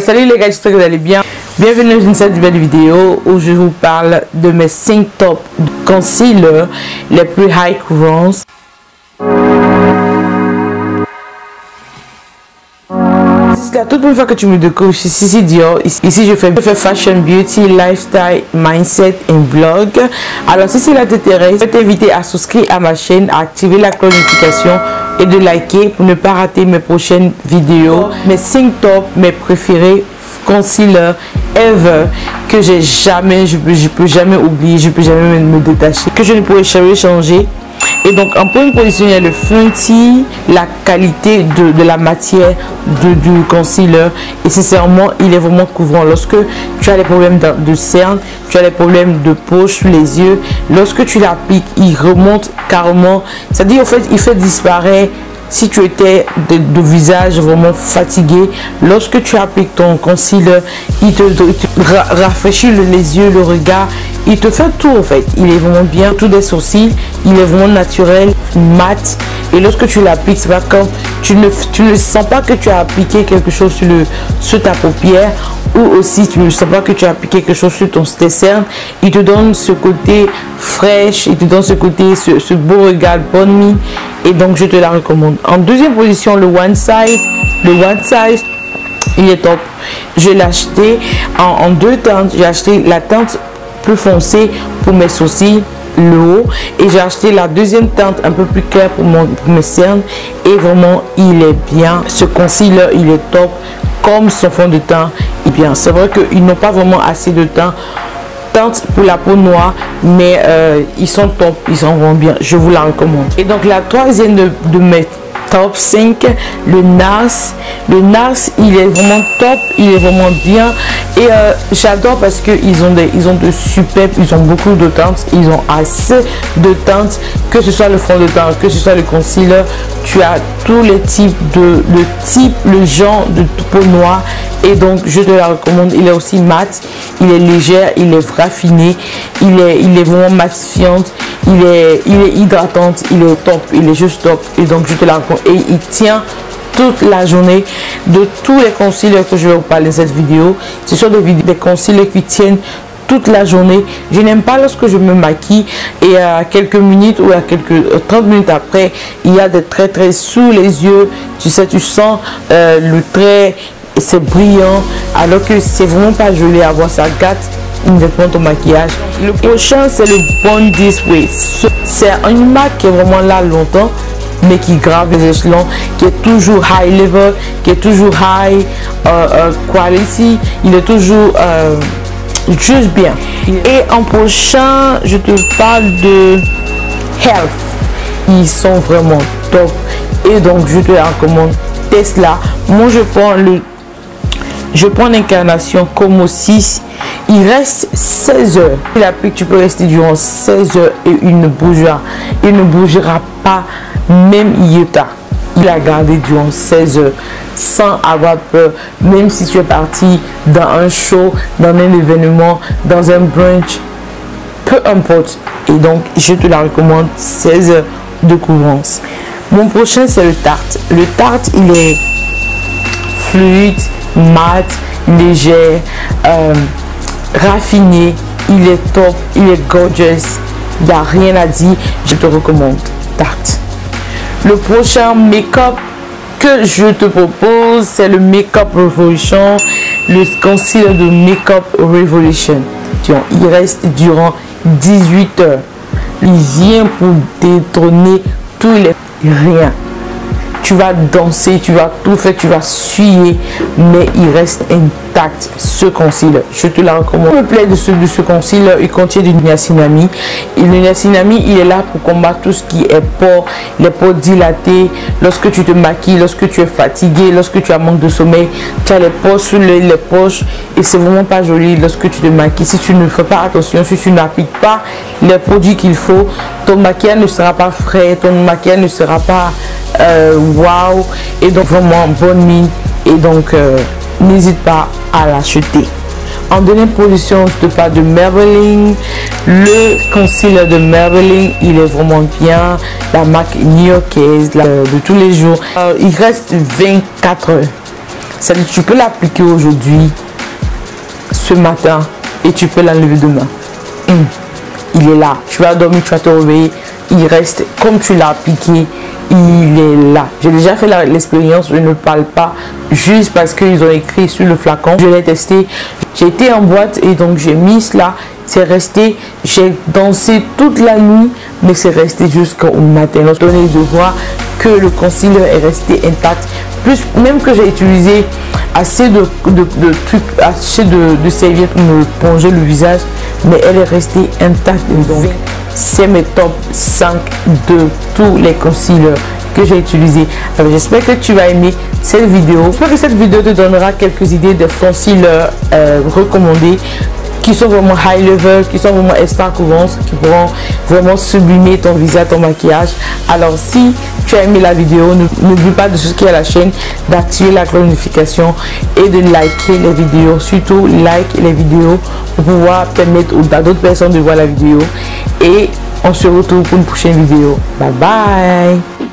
Salut les gars, j'espère que vous allez bien. Bienvenue dans cette nouvelle vidéo où je vous parle de mes 5 top concealers les plus high coverance. C'est la toute première fois que tu me découvres, ici Dior. Ici je fais fashion, beauty, lifestyle, mindset et vlog. Alors si cela t'intéresse, je vais t'inviter à souscrire à ma chaîne, à activer la cloche de notification et de liker pour ne pas rater mes prochaines vidéos. Mes 5 top, mes préférés concealer ever que je peux jamais oublier, je peux jamais me détacher, que je ne pourrais jamais changer. Et donc en première position il y a le Fenty, la qualité de la matière du concealer, et sincèrement il est vraiment couvrant. Lorsque tu as des problèmes de cernes, tu as des problèmes de peau sous les yeux, lorsque tu l'appliques il remonte carrément, c'est-à-dire en fait il fait disparaître. Si tu étais de visage vraiment fatigué, lorsque tu appliques ton concealer, il te rafraîchit les yeux, le regard, il te fait tout en fait. Il est vraiment bien, tout des sourcils, il est vraiment naturel, mat. Et lorsque tu l'appliques, c'est pas comme tu ne sens pas que tu as appliqué quelque chose sur ta paupière, ou aussi tu ne sens pas que tu as appliqué quelque chose sur ton cernes. Il te donne ce côté fraîche, il te donne ce côté, ce beau regard, bonne mine. Et donc je te la recommande. En deuxième position, le One Size. Le One Size, il est top. Je l'ai acheté en deux teintes. J'ai acheté la teinte plus foncée pour mes sourcils, le haut, et j'ai acheté la deuxième teinte un peu plus claire pour mes cernes. Et vraiment il est bien. Ce concealer il est top, comme son fond de teint est bien. C'est vrai qu'ils n'ont pas vraiment assez de teint pour la peau noire, mais ils sont top, ils sont vraiment bien, je vous la recommande. Et donc la troisième de mes top 5, le NARS. Le NARS il est vraiment top, il est vraiment bien, et j'adore parce que ils ont de superbes, ils ont beaucoup de teintes, ils ont assez de teintes, que ce soit le fond de teint, que ce soit le concealer, tu as tous les types le genre de peau noire. Et donc je te la recommande. Il est aussi mat, il est léger, il est raffiné, il est vraiment matifiante, il est hydratante, il est top, il est juste top. Et donc je te la recommande. Et il tient toute la journée. De tous les concealers que je vais vous parler dans cette vidéo, ce sont des concealers qui tiennent toute la journée. Je n'aime pas lorsque je me maquille et à quelques minutes ou à quelques 30 minutes après, il y a des traits sous les yeux. Tu sais, tu sens le trait, c'est brillant, alors que c'est vraiment pas joli à voir, ça gâte immédiatement ton maquillage. Le prochain c'est le Born This Way. C'est une marque qui est vraiment là longtemps, mais qui grave les échelons, qui est toujours high level, qui est toujours high quality, il est toujours juste bien. Et en prochain je te parle de Health. Ils sont vraiment top, et donc je te recommande Tesla. Moi je prends l'incarnation Como 6, il reste 16 heures. Il applique, tu peux rester durant 16 heures et il ne bougera pas, même iota. Il a gardé durant 16 heures sans avoir peur, même si tu es parti dans un show, dans un événement, dans un brunch, peu importe. Et donc je te la recommande, 16 heures de couvrance. Mon prochain c'est le Tarte. Le Tarte il est fluide, mat, léger, raffiné, il est top, il est gorgeous, il n'y a rien à dire, je te recommande Tarte. Le prochain make-up que je te propose, c'est le Make-up Revolution, le concealer de Make-up Revolution. Il reste durant 18 heures. Il vient pour détrôner tous les rien. Tu vas danser, tu vas tout faire, tu vas suer, mais il reste intact ce concealer. Je te la recommande. Le plaît de ce concealer, il contient du niacinamide. Et le niacinamide, il est là pour combattre tout ce qui est pores, les pores dilatés. Lorsque tu te maquilles, lorsque tu es fatigué, lorsque tu as manque de sommeil, tu as les pores sous les poches, et c'est vraiment pas joli lorsque tu te maquilles. Si tu ne fais pas attention, si tu n'appliques pas les produits qu'il faut, ton maquillage ne sera pas frais, ton maquillage ne sera pas wow, et donc vraiment bonne mine. Et donc n'hésite pas à l'acheter. En deuxième position, je te parle de Maybelline. Le concealer de Maybelline, il est vraiment bien, la marque new-yorkaise de tous les jours. Il reste 24 heures. Ça dit, tu peux l'appliquer aujourd'hui, ce matin, et tu peux l'enlever demain. Il est là. Tu vas dormir, tu vas te réveiller. Il reste comme tu l'as appliqué. Il est là. J'ai déjà fait l'expérience. Je ne parle pas juste parce qu'ils ont écrit sur le flacon. Je l'ai testé. J'ai été en boîte et donc j'ai mis cela. C'est resté. J'ai dansé toute la nuit, mais c'est resté jusqu'au matin. Donc, donné de voir que le concealer est resté intact. Plus même que j'ai utilisé assez de trucs, assez de serviettes pour me plonger le visage, mais elle est restée intacte. Donc c'est mes top 5 de tous les concealers que j'ai utilisés. Alors j'espère que tu vas aimer cette vidéo. J'espère que cette vidéo te donnera quelques idées de concealers recommandés, qui sont vraiment high level, qui sont vraiment extra couvrants, qui pourront vraiment sublimer ton visage, ton maquillage. Alors si tu as aimé la vidéo, n'oublie pas de souscrire à la chaîne, d'activer la cloche de notification et de liker les vidéos. Surtout like les vidéos pour pouvoir permettre à d'autres personnes de voir la vidéo. Et on se retrouve pour une prochaine vidéo. Bye bye.